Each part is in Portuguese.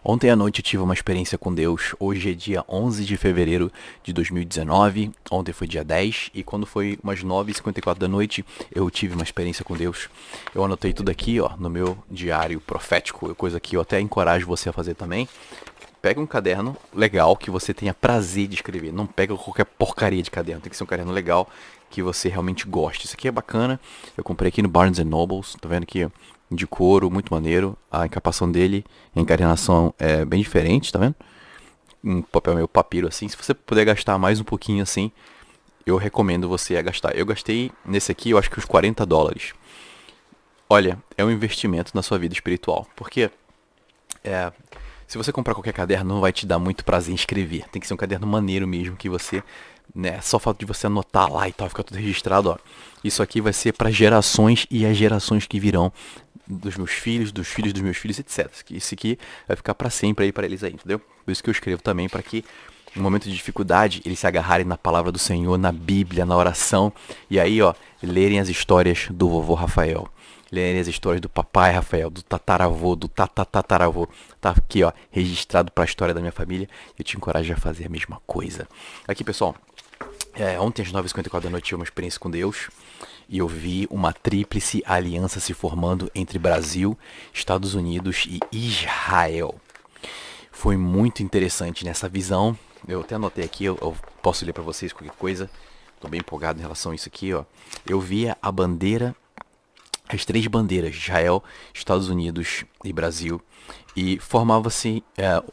Ontem à noite eu tive uma experiência com Deus. Hoje é dia 11 de fevereiro de 2019. Ontem foi dia 10 e quando foi umas 9h54 da noite eu tive uma experiência com Deus. Eu anotei tudo aqui, ó, no meu diário profético, coisa que eu até encorajo você a fazer também. Pega um caderno legal que você tenha prazer de escrever. Não pega qualquer porcaria de caderno. Tem que ser um caderno legal que você realmente goste. Isso aqui é bacana. Eu comprei aqui no Barnes Nobles. Tá vendo aqui? De couro, muito maneiro. A encapação dele, a encadernação é bem diferente, tá vendo? Um papel meio papiro assim. Se você puder gastar mais um pouquinho assim, eu recomendo você a gastar. Eu gastei nesse aqui, eu acho que uns US$ 40. Olha, é um investimento na sua vida espiritual. Porque se você comprar qualquer caderno, não vai te dar muito prazer em escrever. Tem que ser um caderno maneiro mesmo, que você, né, só falta de você anotar lá e tal, fica tudo registrado, ó. Isso aqui vai ser para gerações e as gerações que virão dos meus filhos, dos filhos dos meus filhos, etc. Isso aqui vai ficar para sempre aí para eles aí, entendeu? Por isso que eu escrevo também, para que no momento de dificuldade eles se agarrarem na palavra do Senhor, na Bíblia, na oração, e aí, ó, lerem as histórias do vovô Rafael. Lerem as histórias do papai Rafael, do tataravô, do tatatataravô. Tá aqui, ó, registrado para a história da minha família. Eu te encorajo a fazer a mesma coisa. Aqui, pessoal, ontem às 9h54 da noite eu tive uma experiência com Deus. E eu vi uma tríplice aliança se formando entre Brasil, Estados Unidos e Israel. Foi muito interessante nessa visão. Eu até anotei aqui, eu posso ler para vocês qualquer coisa. Tô bem empolgado em relação a isso aqui, ó. Eu via a bandeira, as três bandeiras, Israel, Estados Unidos e Brasil, e formava-se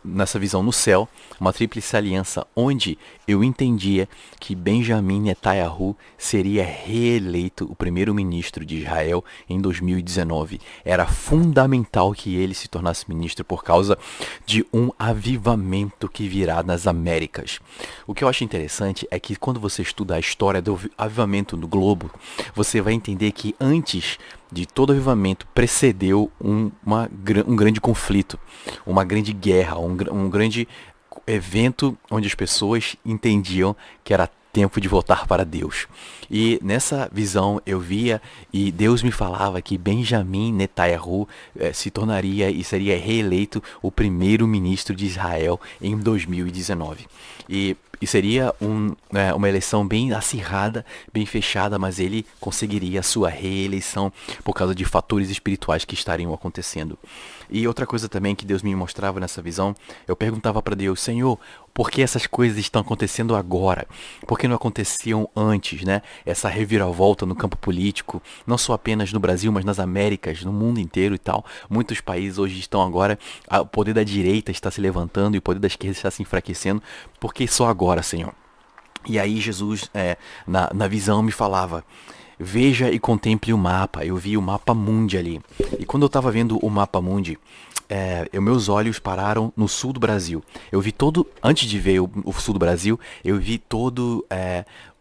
nessa visão no céu uma tríplice aliança, onde eu entendia que Benjamin Netanyahu seria reeleito o primeiro-ministro de Israel em 2019. Era fundamental que ele se tornasse ministro por causa de um avivamento que virá nas Américas. O que eu acho interessante é que quando você estuda a história do avivamento no globo, você vai entender que antes de todo avivamento precedeu um grande conflito, uma grande guerra, um grande evento onde as pessoas entendiam que era tempo de voltar para Deus. E nessa visão eu via e Deus me falava que Benjamin Netanyahu se tornaria e seria reeleito o primeiro-ministro de Israel em 2019. E seria uma eleição bem acirrada, bem fechada, mas ele conseguiria a sua reeleição por causa de fatores espirituais que estariam acontecendo. E outra coisa também que Deus me mostrava nessa visão, eu perguntava para Deus: Senhor, por que essas coisas estão acontecendo agora? Por que não aconteciam antes, né? Essa reviravolta no campo político, não só apenas no Brasil, mas nas Américas, no mundo inteiro e tal. Muitos países hoje estão agora, o poder da direita está se levantando e o poder da esquerda está se enfraquecendo. Por que só agora, Senhor? E aí Jesus, na visão, me falava: veja e contemple o mapa. Eu vi o mapa mundi ali. E quando eu estava vendo o mapa mundi, meus olhos pararam no sul do Brasil. Eu vi todo, antes de ver o sul do Brasil, eu vi todo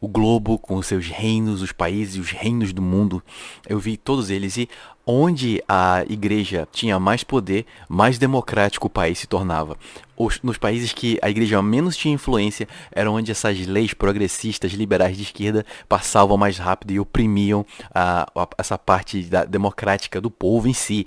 o globo com os seus reinos, os países, os reinos do mundo. Eu vi todos eles e onde a igreja tinha mais poder, mais democrático o país se tornava. Nos países que a igreja menos tinha influência, eram onde essas leis progressistas, liberais de esquerda passavam mais rápido e oprimiam essa parte democrática do povo em si.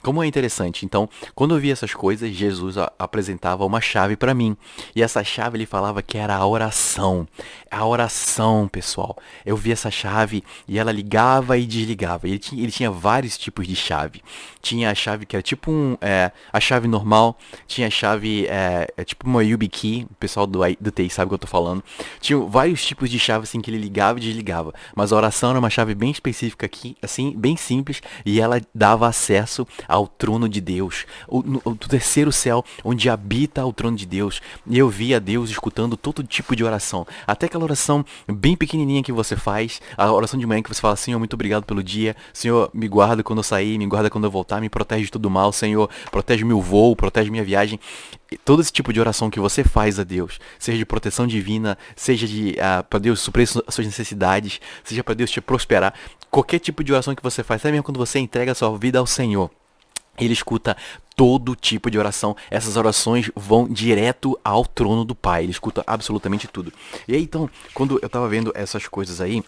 Como é interessante. Então, quando eu vi essas coisas, Jesus apresentava uma chave para mim. E essa chave ele falava que era a oração. A oração, pessoal. Eu vi essa chave e ela ligava e desligava. Ele tinha vários tipos de chave. Tinha a chave que era tipo a chave normal. Tinha a chave tipo uma YubiKey. O pessoal do TI sabe o que eu tô falando. Tinha vários tipos de chave assim que ele ligava e desligava. Mas a oração era uma chave bem específica aqui, assim, bem simples. E ela dava acesso ao trono de Deus, o terceiro céu, onde habita o trono de Deus. E eu via Deus escutando todo tipo de oração, até aquela oração bem pequenininha que você faz, a oração de manhã que você fala: Senhor, muito obrigado pelo dia, Senhor, me guarda quando eu sair, me guarda quando eu voltar, me protege de todo mal, Senhor, protege meu voo, protege minha viagem. E todo esse tipo de oração que você faz a Deus, seja de proteção divina, seja para Deus suprir as suas necessidades, seja para Deus te prosperar, qualquer tipo de oração que você faz, até mesmo quando você entrega a sua vida ao Senhor, Ele escuta todo tipo de oração. Essas orações vão direto ao trono do Pai. Ele escuta absolutamente tudo. E aí, então, quando eu tava vendo essas coisas aí,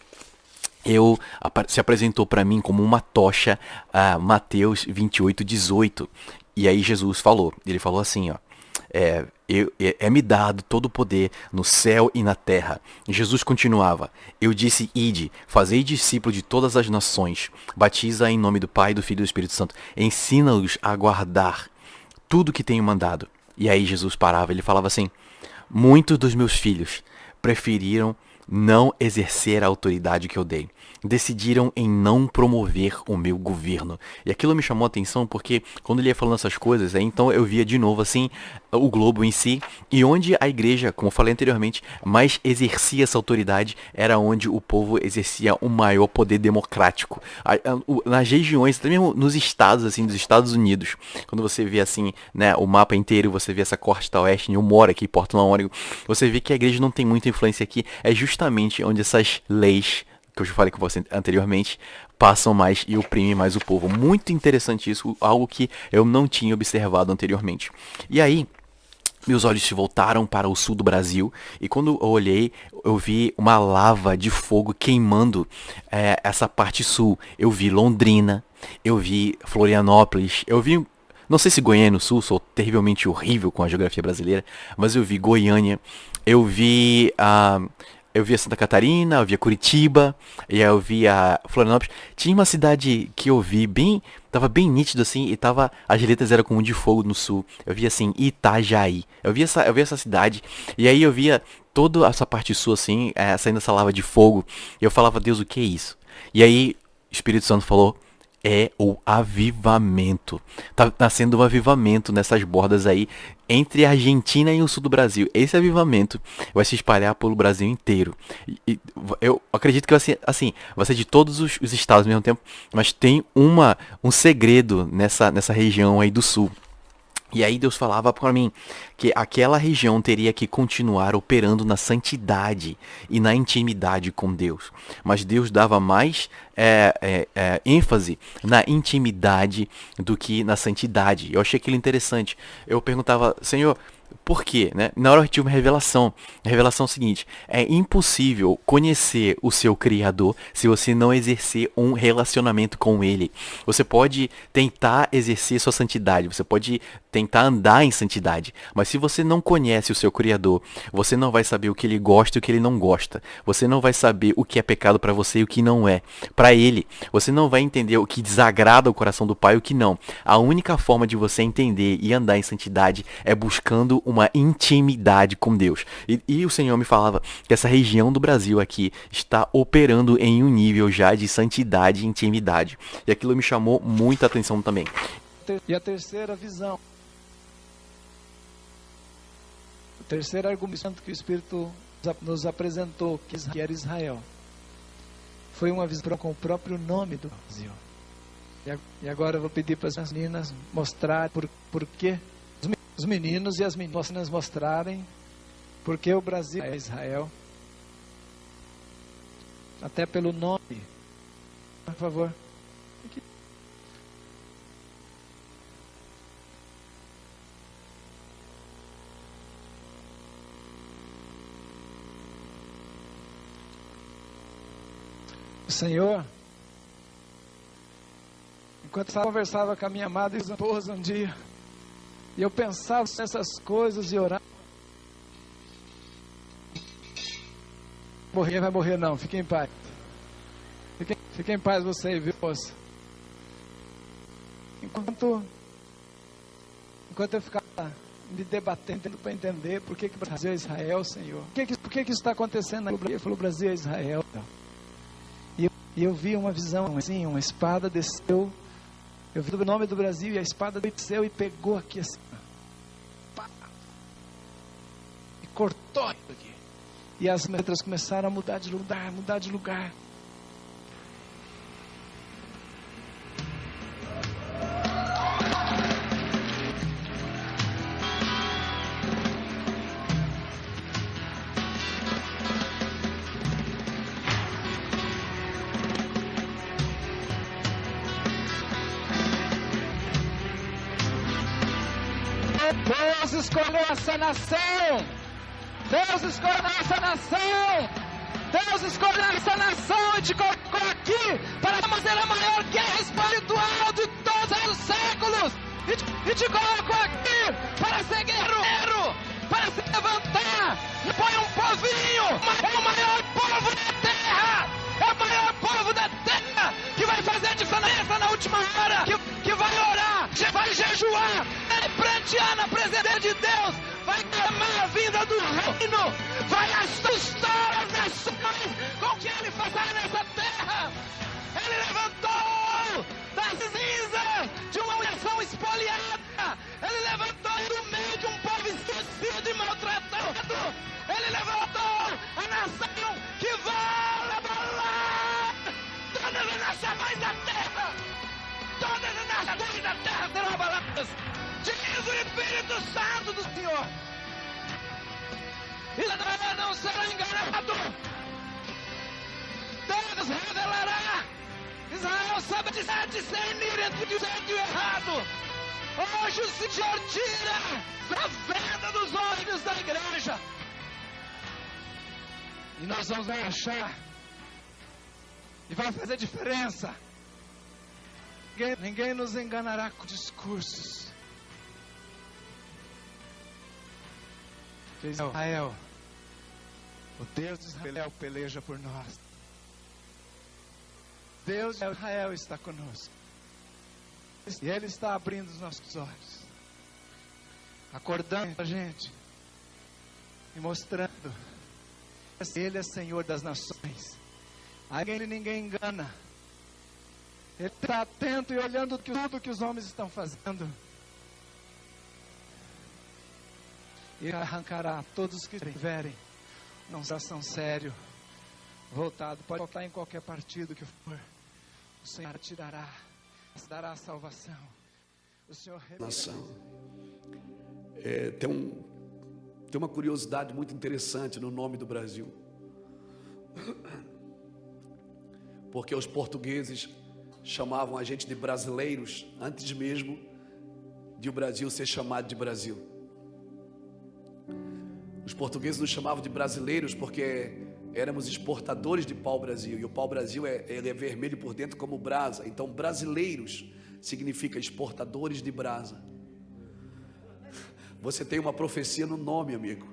se apresentou para mim como uma tocha, Mateus 28:18. E aí Jesus falou, ele falou assim, ó, é-me dado todo o poder no céu e na terra. Jesus continuava, eu disse, ide, fazei discípulo de todas as nações, batiza em nome do Pai, do Filho e do Espírito Santo, ensina-os a guardar tudo que tenho mandado. E aí Jesus parava, ele falava assim, muitos dos meus filhos preferiram não exercer a autoridade que eu dei. Decidiram em não promover o meu governo. E aquilo me chamou a atenção porque quando ele ia falando essas coisas, então eu via de novo assim o globo em si, e onde a igreja, como eu falei anteriormente, mais exercia essa autoridade era onde o povo exercia um maior poder democrático. Nas regiões, até mesmo nos estados assim dos Estados Unidos, quando você vê assim, né, o mapa inteiro, você vê essa costa oeste, eu moro aqui em Portland, Oregon, você vê que a igreja não tem muita influência aqui, é justamente onde essas leis que eu já falei com você anteriormente, passam mais e oprimem mais o povo. Muito interessante isso, algo que eu não tinha observado anteriormente. E aí, meus olhos se voltaram para o sul do Brasil, e quando eu olhei, eu vi uma lava de fogo queimando essa parte sul. Eu vi Londrina, eu vi Florianópolis, eu vi... Não sei se Goiânia no sul, sou terrivelmente horrível com a geografia brasileira, mas eu vi Goiânia, eu vi a Santa Catarina, eu vi a Curitiba, e aí eu vi a Florianópolis. Tinha uma cidade que eu vi bem, tava bem nítido assim, e tava, as letras eram com um de fogo no sul. Eu vi assim, Itajaí. Eu vi essa cidade, e aí eu via toda essa parte sul assim, saindo essa lava de fogo, e eu falava, Deus, o que é isso? E aí, o Espírito Santo falou, é o avivamento. Tá nascendo um avivamento nessas bordas aí, entre a Argentina e o sul do Brasil. Esse avivamento vai se espalhar pelo Brasil inteiro. E eu acredito que vai ser assim, vai ser de todos os estados ao mesmo tempo, mas tem um segredo nessa região aí do sul. E aí Deus falava para mim que aquela região teria que continuar operando na santidade e na intimidade com Deus. Mas Deus dava mais ênfase na intimidade do que na santidade. Eu achei aquilo interessante. Eu perguntava, Senhor, por quê? Né? Na hora eu tive uma revelação. A revelação é o seguinte, é impossível conhecer o seu Criador se você não exercer um relacionamento com Ele. Você pode tentar exercer sua santidade, você pode tentar andar em santidade, mas se você não conhece o seu Criador, você não vai saber o que Ele gosta e o que Ele não gosta. Você não vai saber o que é pecado para você e o que não é. Para Ele, você não vai entender o que desagrada o coração do Pai e o que não. A única forma de você entender e andar em santidade é buscando uma intimidade com Deus. E o Senhor me falava que essa região do Brasil aqui está operando em um nível já de santidade e intimidade. E aquilo me chamou muita atenção também. E a terceira visão. O terceiro argumento que o Espírito nos apresentou, que era Israel, foi uma visão com o próprio nome do Brasil. E agora eu vou pedir para as meninas mostrarem por que os meninos e as meninas mostrarem porque o Brasil é Israel, até pelo nome. Por favor. Aqui. O Senhor, enquanto eu conversava com a minha amada esposa um dia, e eu pensava nessas coisas e orava. Morrer vai morrer não, fique em paz. Fique em paz você, viu, moça? Enquanto eu ficava me debatendo para entender por que o Brasil é Israel, Senhor. Por que isso está acontecendo? Ele falou, o Brasil é Israel. E eu vi uma visão assim, uma espada desceu. Eu vi o nome do Brasil e a espada desceu e pegou aqui assim. Pá, e cortou aqui. E as letras começaram a mudar de lugar. Deus escolheu essa nação. Deus escolheu essa nação. Deus escolheu essa nação e te colocou aqui para fazer a maior guerra espiritual de todos os séculos. e te coloco aqui para ser guerreiro, para se levantar e põe um povinho, é o maior povo da terra, é o maior povo da terra, que vai fazer a diferença na última hora, que vai orar, vai jejuar, vai prantear na presença de Deus, vai clamar a vinda do reino, vai assustar as nações com o que ele fará nessa terra. Ele levantou das cinzas de uma nação espoliada. Ele levantou do meio de um povo esquecido e maltratado. Ele levantou a nação que vai abalar todas as nações da terra. Todas as nações da terra serão abaladas. Diz o Espírito Santo do Senhor. Israel não será enganado. Deus revelará. Israel sabe discernir entre o certo e o errado. Hoje o Senhor tira a venda dos olhos da igreja. E nós vamos achar. E vai fazer diferença. Ninguém nos enganará com discursos. Israel, o Deus de Israel peleja por nós. Deus de Israel está conosco. E Ele está abrindo os nossos olhos, acordando a gente e mostrando que Ele é Senhor das nações. A ninguém engana. Ele está atento e olhando tudo que os homens estão fazendo. E arrancará todos os que tiverem um coração sério, voltado. Pode voltar em qualquer partido que for. O Senhor tirará, dará a salvação. O Senhor nação. Tem uma curiosidade muito interessante no nome do Brasil. Porque os portugueses chamavam a gente de brasileiros antes mesmo de o Brasil ser chamado de Brasil. Os portugueses nos chamavam de brasileiros porque éramos exportadores de pau-brasil, e o pau-brasil ele é vermelho por dentro como brasa. Então brasileiros significa exportadores de brasa. Você tem uma profecia no nome, amigo.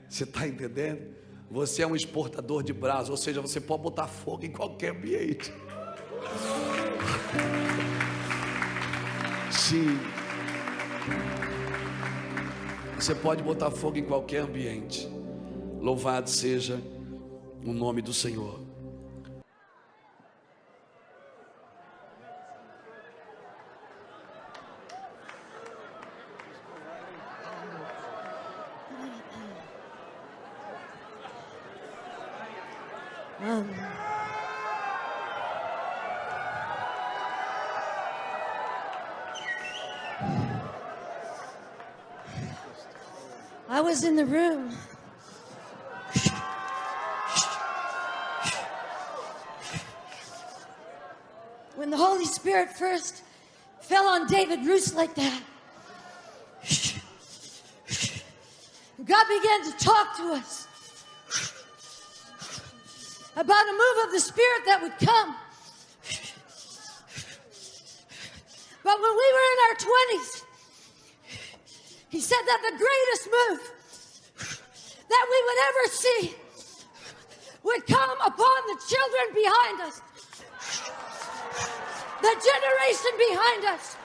Você está entendendo? Você é um exportador de brasa, ou seja, você pode botar fogo em qualquer ambiente. Sim. Você pode botar fogo em qualquer ambiente. Louvado seja o nome do Senhor. I was in the room. When the Holy Spirit first fell on David Roos like that, God began to talk to us about a move of the Spirit that would come. But when we were in our 20s, He said that the greatest move that we would ever see would come upon the children behind us, the generation behind us.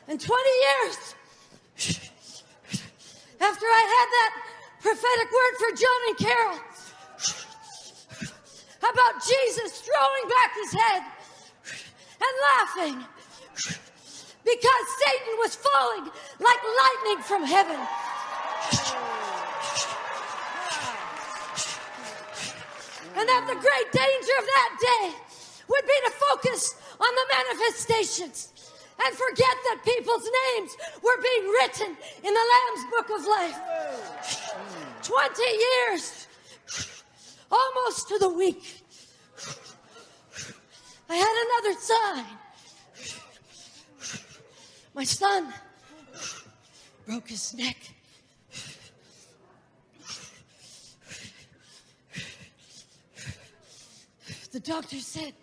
And 20 years after I had that prophetic word for John and Carol about Jesus throwing back his head and laughing because Satan was falling like lightning from heaven. And that the great danger of that day would be to focus on the manifestations and forget that people's names were being written in the Lamb's Book of Life. 20 years, almost to the week. I had another sign. My son broke his neck. The doctor said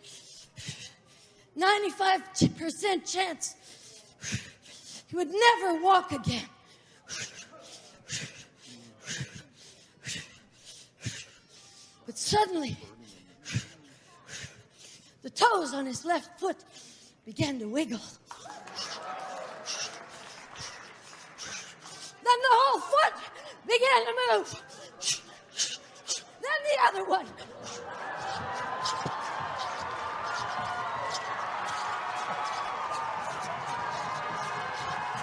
95% chance he would never walk again. But suddenly, the toes on his left foot began to wiggle. Then the whole foot began to move. Then the other one.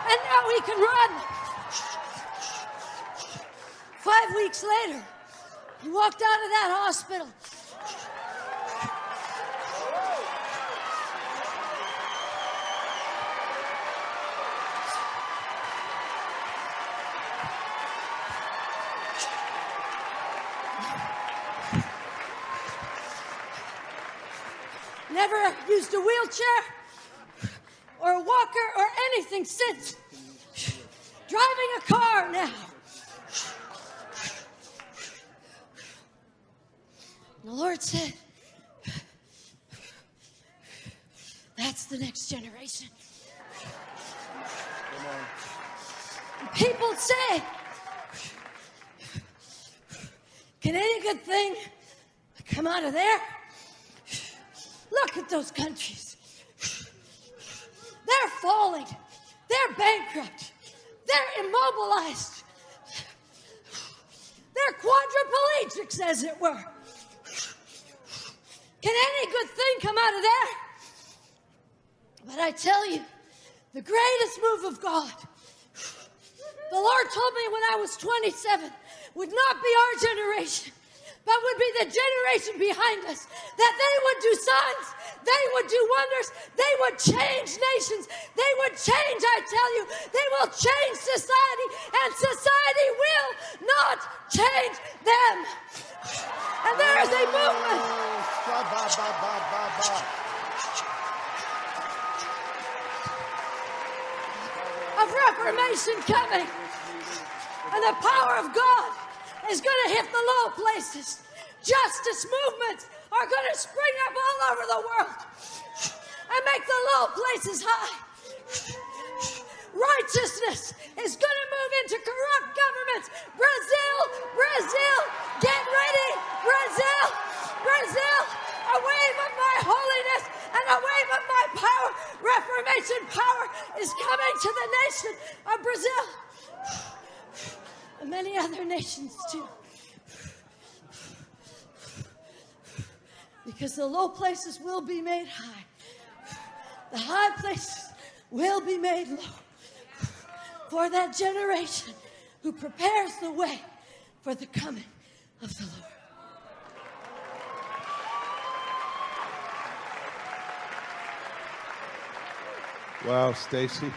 And now he can run. 5 weeks later, he walked out of that hospital. Never used a wheelchair or a walker or anything since. Driving a car now. And the Lord said, that's the next generation. And people say, can any good thing come out of there? Look at those countries. They're falling. They're bankrupt. They're immobilized. They're quadriplegics, as it were. Can any good thing come out of there? But I tell you, the greatest move of God, the Lord told me when I was 27, would not be our generation, but would be the generation behind us, that they would do signs, they would do wonders, they would change nations, they would change, I tell you, they will change society, and society will not change them. And there is a movement of reformation coming, and the power of God is going to hit the low places. Justice movements are going to spring up all over the world and make the low places high. Righteousness is going to move into corrupt governments. Brazil, get ready. Brazil, a wave of my holiness and a wave of my power. Reformation power is coming to the nation of Brazil. And many other nations too. Because the low places will be made high. The high places will be made low. For that generation who prepares the way for the coming of the Lord. Wow, Stacy.